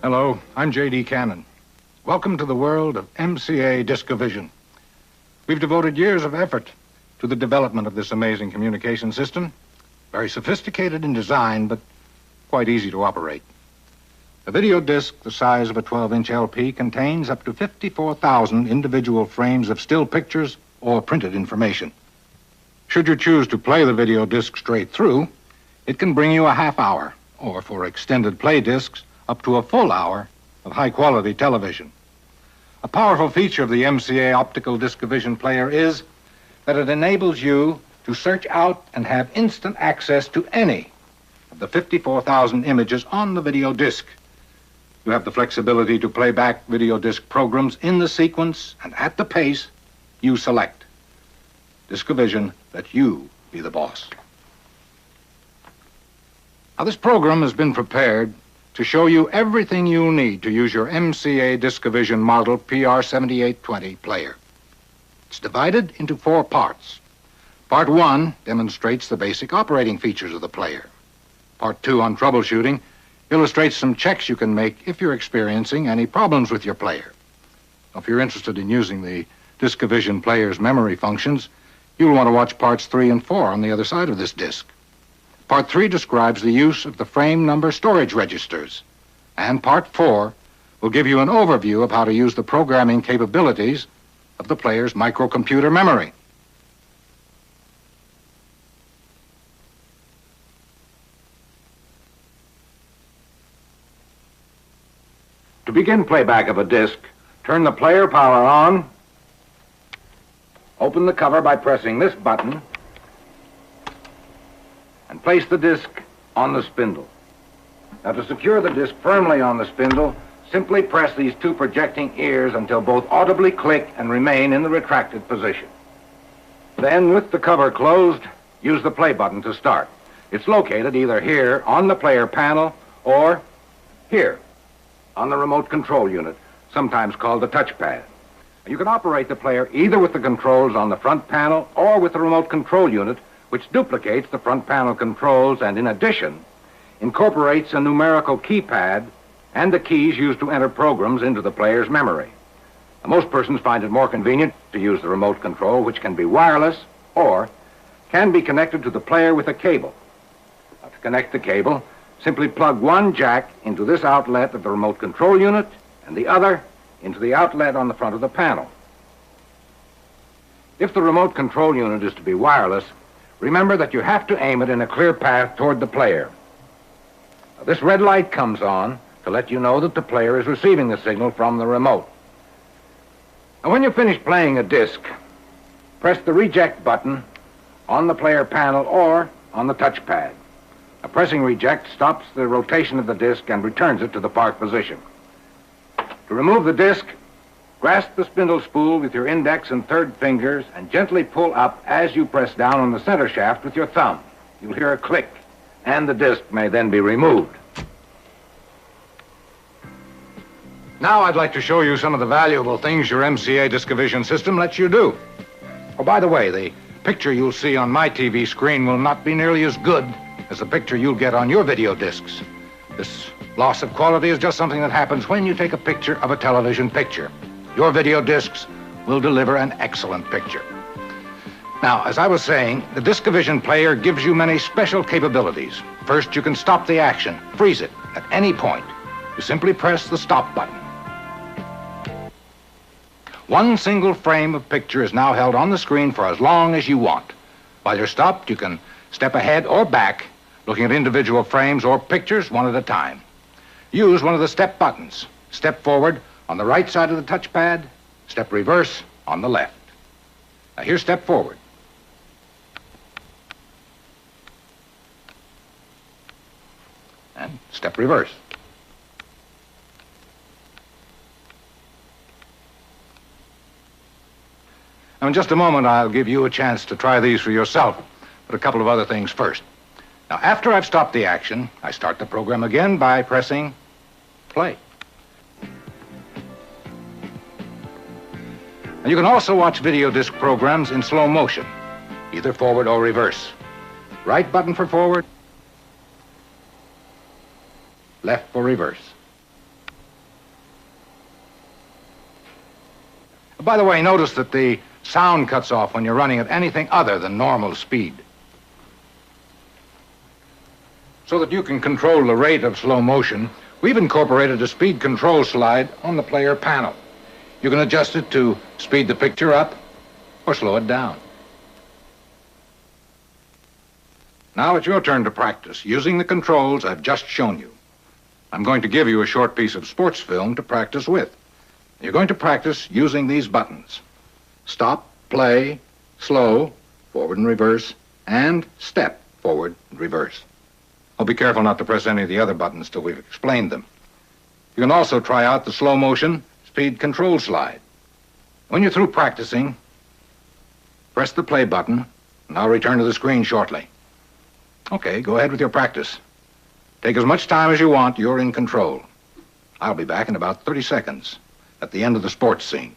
Hello, I'm J.D. Cannon. Welcome to the world of MCA Discovision. We've devoted years of effort to the development of this amazing communication system. Very sophisticated in design, but quite easy to operate. A video disc the size of a 12-inch LP contains up to 54,000 individual frames of still pictures or printed information. Should you choose to play the video disc straight through, it can bring you a half hour, or for extended play discs, up to a full hour of high-quality television. A powerful feature of the MCA optical Discovision player is that it enables you to search out and have instant access to any of the 54,000 images on the video disc. You have the flexibility to play back video disc programs in the sequence and at the pace you select. Discovision lets you be the boss. Now, this program has been prepared to show you everything you'll need to use your MCA Discovision model PR7820 player. It's divided into 4 parts. Part 1 demonstrates the basic operating features of the player. Part 2 on troubleshooting illustrates some checks you can make if you're experiencing any problems with your player. If you're interested in using the Discovision player's memory functions, you'll want to watch parts 3 and 4 on the other side of this disc. Part 3 describes the use of the frame number storage registers, and Part 4 will give you an overview of how to use the programming capabilities of the player's microcomputer memory. To begin playback of a disc, turn the player power on, open the cover by pressing this button, and place the disc on the spindle. Now, to secure the disc firmly on the spindle, simply press these 2 projecting ears until both audibly click and remain in the retracted position. Then, with the cover closed, use the play button to start. It's located either here on the player panel or here on the remote control unit, sometimes called the touchpad. You can operate the player either with the controls on the front panel or with the remote control unit, which duplicates the front panel controls and, in addition, incorporates a numerical keypad and the keys used to enter programs into the player's memory. Now, most persons find it more convenient to use the remote control, which can be wireless or can be connected to the player with a cable. Now, to connect the cable, simply plug one jack into this outlet of the remote control unit and the other into the outlet on the front of the panel. If the remote control unit is to be wireless, remember that you have to aim it in a clear path toward the player. Now, this red light comes on to let you know that the player is receiving the signal from the remote. Now, when you finish playing a disc, press the reject button on the player panel or on the touchpad. Now, pressing reject stops the rotation of the disc and returns it to the park position. To remove the disc, grasp the spindle spool with your index and third fingers and gently pull up as you press down on the center shaft with your thumb. You'll hear a click, and the disc may then be removed. Now I'd like to show you some of the valuable things your MCA Discovision system lets you do. Oh, by the way, the picture you'll see on my TV screen will not be nearly as good as the picture you'll get on your video discs. This loss of quality is just something that happens when you take a picture of a television picture. Your video discs will deliver an excellent picture. Now, as I was saying, the Discovision player gives you many special capabilities. First, you can stop the action, freeze it at any point. You simply press the stop button. One single frame of picture is now held on the screen for as long as you want. While you're stopped, you can step ahead or back, looking at individual frames or pictures one at a time. Use one of the step buttons. Step forward on the right side of the touchpad, step reverse on the left. Now, here's step forward. And step reverse. Now, in just a moment, I'll give you a chance to try these for yourself, but a couple of other things first. Now, after I've stopped the action, I start the program again by pressing play. And you can also watch video disc programs in slow motion, either forward or reverse. Right button for forward, left for reverse. By the way, notice that the sound cuts off when you're running at anything other than normal speed. So that you can control the rate of slow motion, we've incorporated a speed control slide on the player panel. You can adjust it to speed the picture up or slow it down. Now it's your turn to practice using the controls I've just shown you. I'm going to give you a short piece of sports film to practice with. You're going to practice using these buttons: stop, play, slow, forward and reverse, and step, forward and reverse. Oh, be careful not to press any of the other buttons till we've explained them. You can also try out the slow motion speed control slide. When you're through practicing, press the play button, and I'll return to the screen shortly. Okay, go ahead with your practice. Take as much time as you want. You're in control. I'll be back in about 30 seconds at the end of the sports scene.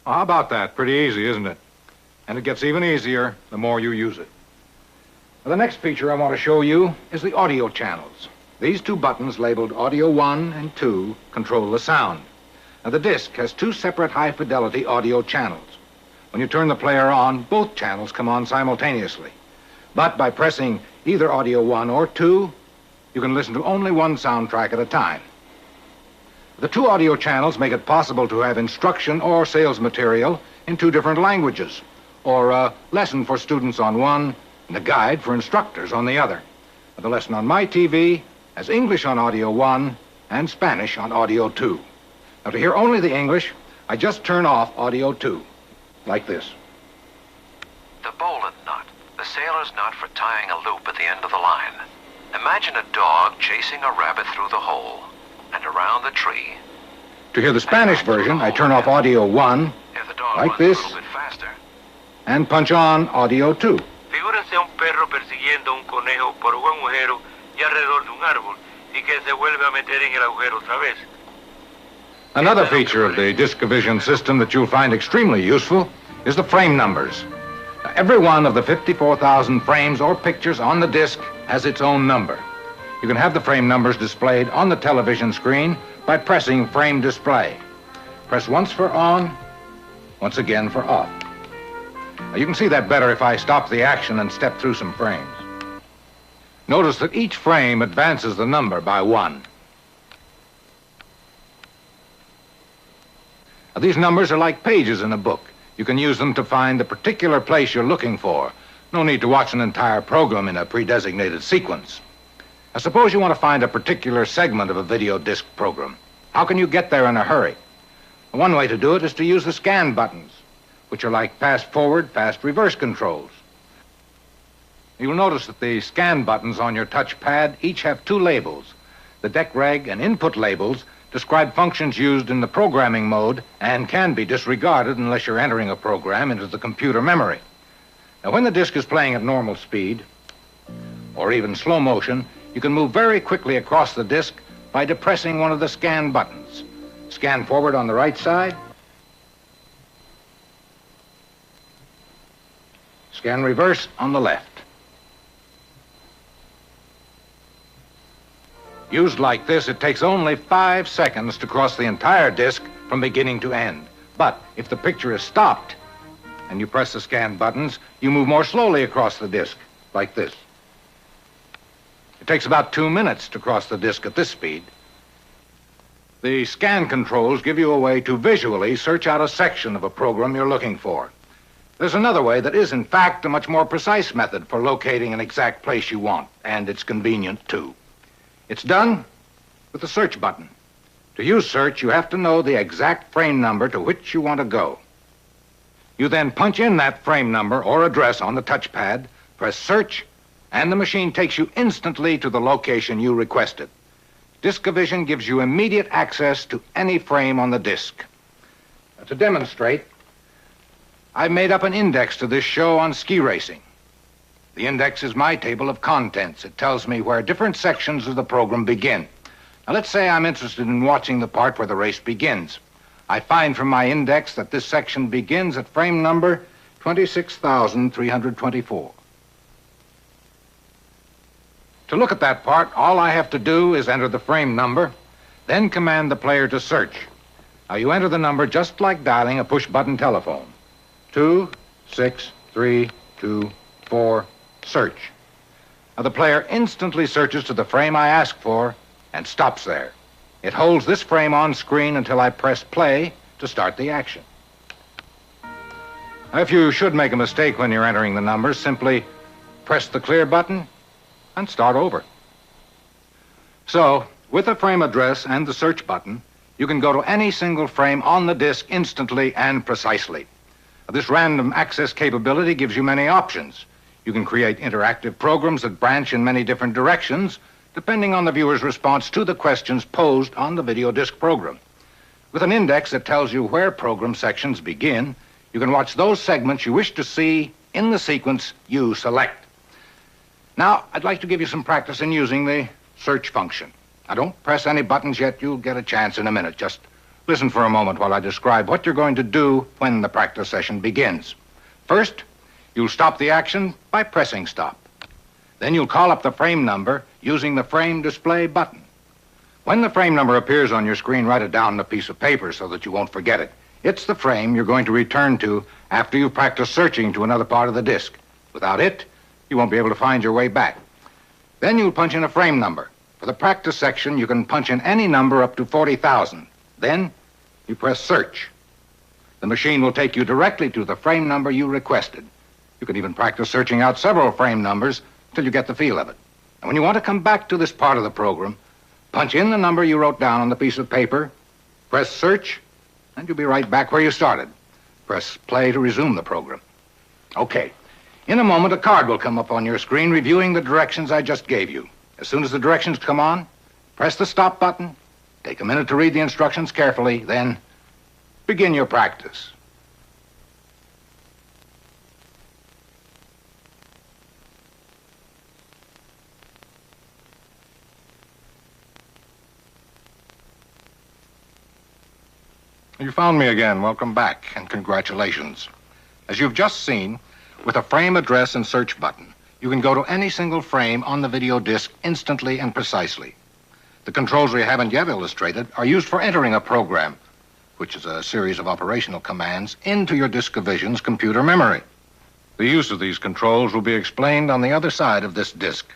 How about that? Pretty easy, isn't it? And it gets even easier the more you use it. Well, the next feature I want to show you is the audio channels. These two buttons labeled Audio 1 and 2 control the sound. Now, the disc has two separate high-fidelity audio channels. When you turn the player on, both channels come on simultaneously. But by pressing either Audio 1 or 2, you can listen to only one soundtrack at a time. The two audio channels make it possible to have instruction or sales material in two different languages, or a lesson for students on one and a guide for instructors on the other. The lesson on my TV has English on Audio 1 and Spanish on Audio 2. Now, to hear only the English, I just turn off Audio 2, like this. The bowline knot, the sailor's knot for tying a loop at the end of the line. Imagine a dog chasing a rabbit through the hole and around the tree. To hear the Spanish version, I turn off Audio 1, like this, and punch on Audio 2. Figúrense a un perro persiguiendo un conejo por un agujero y alrededor de un árbol, y que se vuelve a meter en el agujero otra vez. Another feature of the Discovision system that you'll find extremely useful is the frame numbers. Now, every one of the 54,000 frames or pictures on the disc has its own number. You can have the frame numbers displayed on the television screen by pressing Frame Display. Press once for on, once again for off. Now, you can see that better if I stop the action and step through some frames. Notice that each frame advances the number by 1. Now, these numbers are like pages in a book. You can use them to find the particular place you're looking for. No need to watch an entire program in a pre-designated sequence. Now, suppose you want to find a particular segment of a video disc program. How can you get there in a hurry? One way to do it is to use the scan buttons, which are like fast-forward, fast-reverse controls. You'll notice that the scan buttons on your touchpad each have two labels. The DECREG and input labels describe functions used in the programming mode and can be disregarded unless you're entering a program into the computer memory. Now, when the disc is playing at normal speed, or even slow motion, you can move very quickly across the disc by depressing one of the scan buttons. Scan forward on the right side. Scan reverse on the left. Used like this, it takes only 5 seconds to cross the entire disc from beginning to end. But if the picture is stopped and you press the scan buttons, you move more slowly across the disc, like this. It takes about 2 minutes to cross the disc at this speed. The scan controls give you a way to visually search out a section of a program you're looking for. There's another way that is, in fact, a much more precise method for locating an exact place you want, and it's convenient, too. It's done with the search button. To use search, you have to know the exact frame number to which you want to go. You then punch in that frame number or address on the touchpad, press search, and the machine takes you instantly to the location you requested. Discovision gives you immediate access to any frame on the disc. Now, to demonstrate, I've made up an index to this show on ski racing. The index is my table of contents. It tells me where different sections of the program begin. Now, let's say I'm interested in watching the part where the race begins. I find from my index that this section begins at frame number 26,324. To look at that part, all I have to do is enter the frame number, then command the player to search. Now, you enter the number just like dialing a push-button telephone. 26324, search. Now, the player instantly searches to the frame I ask for and stops there. It holds this frame on screen until I press play to start the action. Now, if you should make a mistake when you're entering the numbers, simply press the clear button and start over. So, with the frame address and the search button, you can go to any single frame on the disc instantly and precisely. This random access capability gives you many options. You can create interactive programs that branch in many different directions, depending on the viewer's response to the questions posed on the video disc program. With an index that tells you where program sections begin, you can watch those segments you wish to see in the sequence you select. Now, I'd like to give you some practice in using the search function. Now, don't press any buttons yet. You'll get a chance in a minute. Just listen for a moment while I describe what you're going to do when the practice session begins. First, you'll stop the action by pressing stop. Then you'll call up the frame number using the frame display button. When the frame number appears on your screen, write it down on a piece of paper so that you won't forget it. It's the frame you're going to return to after you've practiced searching to another part of the disc. Without it, you won't be able to find your way back. Then you'll punch in a frame number. For the practice section, you can punch in any number up to 40,000. Then you press search. The machine will take you directly to the frame number you requested. You can even practice searching out several frame numbers until you get the feel of it. And when you want to come back to this part of the program, punch in the number you wrote down on the piece of paper, press search, and you'll be right back where you started. Press play to resume the program. Okay. In a moment, a card will come up on your screen reviewing the directions I just gave you. As soon as the directions come on, press the stop button, take a minute to read the instructions carefully, then begin your practice. You found me again. Welcome back, and congratulations. As you've just seen, with a frame address and search button, you can go to any single frame on the video disc instantly and precisely. The controls we haven't yet illustrated are used for entering a program, which is a series of operational commands, into your Discovision's computer memory. The use of these controls will be explained on the other side of this disc.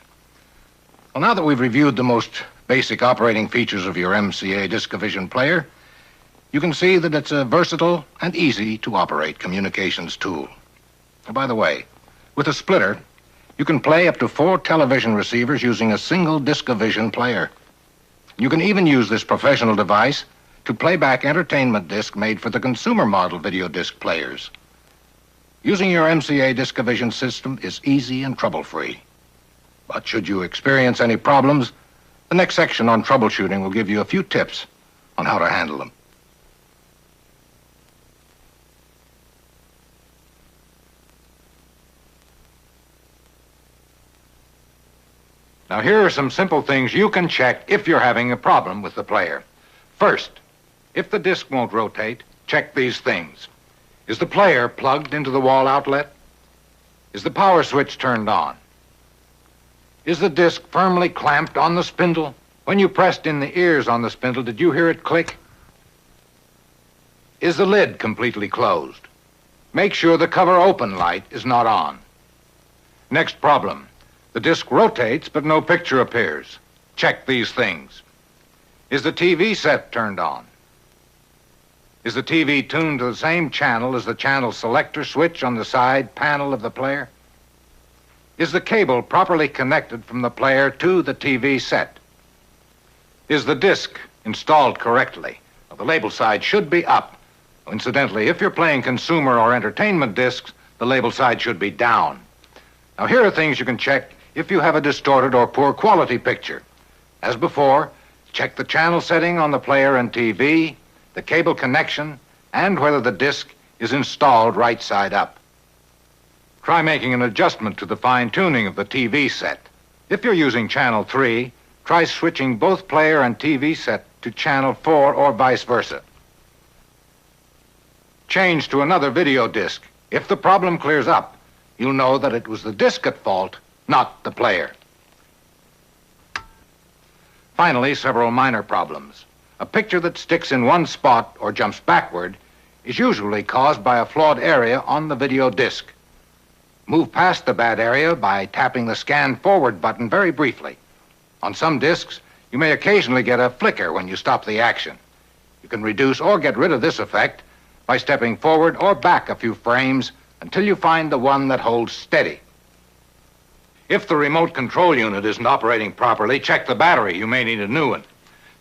Well, now that we've reviewed the most basic operating features of your MCA Discovision player, you can see that it's a versatile and easy to operate communications tool. And by the way, with a splitter, you can play up to 4 television receivers using a single Discovision player. You can even use this professional device to play back entertainment disc made for the consumer model video disc players. Using your MCA Discovision system is easy and trouble-free. But should you experience any problems, the next section on troubleshooting will give you a few tips on how to handle them. Now, here are some simple things you can check if you're having a problem with the player. First, if the disc won't rotate, check these things. Is the player plugged into the wall outlet? Is the power switch turned on? Is the disc firmly clamped on the spindle? When you pressed in the ears on the spindle, did you hear it click? Is the lid completely closed? Make sure the cover open light is not on. Next problem. The disc rotates, but no picture appears. Check these things. Is the TV set turned on? Is the TV tuned to the same channel as the channel selector switch on the side panel of the player? Is the cable properly connected from the player to the TV set? Is the disc installed correctly? Well, the label side should be up, Incidentally, if you're playing consumer or entertainment discs, the label side should be down. Now, here are things you can check if you have a distorted or poor quality picture. As before, check the channel setting on the player and TV, the cable connection, and whether the disc is installed right side up. Try making an adjustment to the fine-tuning of the TV set. If you're using channel 3, try switching both player and TV set to channel 4 or vice versa. Change to another video disc. If the problem clears up, you'll know that it was the disc at fault, not the player. Finally, several minor problems. A picture that sticks in one spot or jumps backward is usually caused by a flawed area on the video disc. Move past the bad area by tapping the Scan Forward button very briefly. On some discs, you may occasionally get a flicker when you stop the action. You can reduce or get rid of this effect by stepping forward or back a few frames until you find the one that holds steady. If the remote control unit isn't operating properly, check the battery. You may need a new one.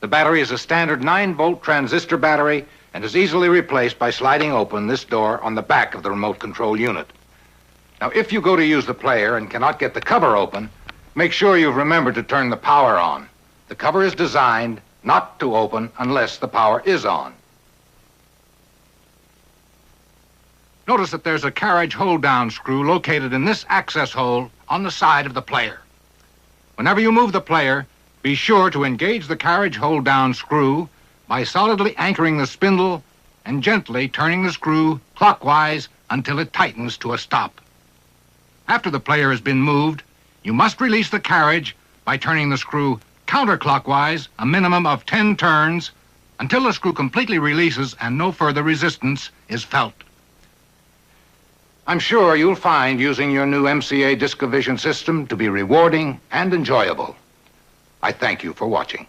The battery is a standard 9-volt transistor battery and is easily replaced by sliding open this door on the back of the remote control unit. Now, if you go to use the player and cannot get the cover open, make sure you've remembered to turn the power on. The cover is designed not to open unless the power is on. Notice that there's a carriage hold-down screw located in this access hole on the side of the player. Whenever you move the player, be sure to engage the carriage hold-down screw by solidly anchoring the spindle and gently turning the screw clockwise until it tightens to a stop. After the player has been moved, you must release the carriage by turning the screw counterclockwise a minimum of 10 turns until the screw completely releases and no further resistance is felt. I'm sure you'll find using your new MCA Discovision system to be rewarding and enjoyable. I thank you for watching.